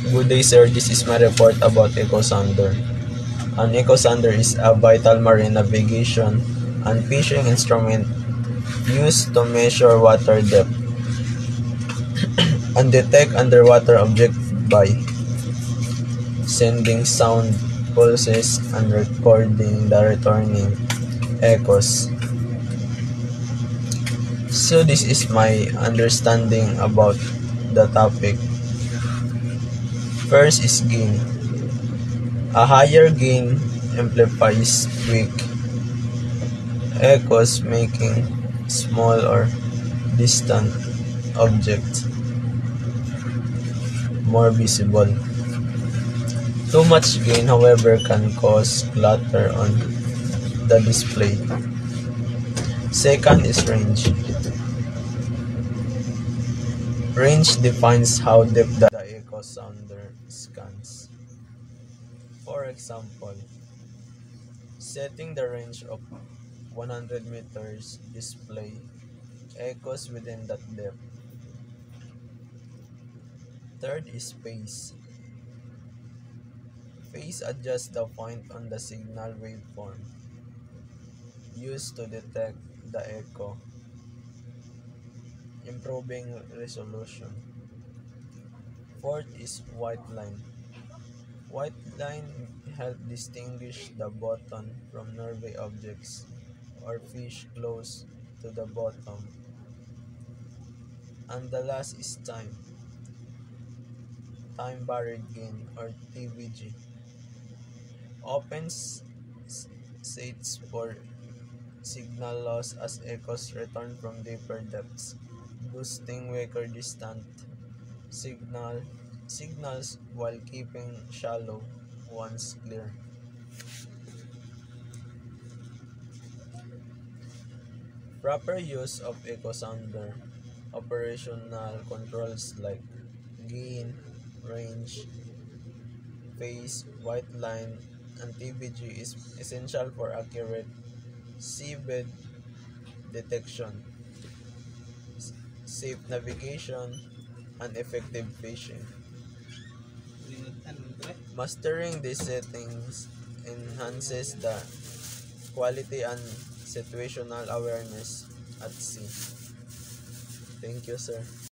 Good day, sir. This is my report about EcoSounder. An EcoSounder is a vital marine navigation and fishing instrument used to measure water depth and detect underwater objects by sending sound pulses and recording the returning echoes. So this is my understanding about the topic. First is gain. A higher gain amplifies weak echoes, making small or distant objects more visible. Too much gain, however, can cause clutter on the display. Second is range. Range defines how deep the echo sounder scans. For example, setting the range of 100 meters display echoes within that depth. Third is phase. Phase adjusts the point on the signal waveform used to detect the echo, improving resolution. Fourth is white line. White line help distinguish the bottom from nearby objects or fish close to the bottom. And the last is time. Time varied gain or TVG. Opens states for signal loss as echoes return from deeper depths, boosting weaker distant signals while keeping shallow ones clear. Proper use of echo sounder operational controls like gain, range, phase, white line, and TVG is essential for accurate seabed detection, safe navigation, and effective fishing. Mastering these settings enhances the quality and situational awareness at sea. Thank you, sir.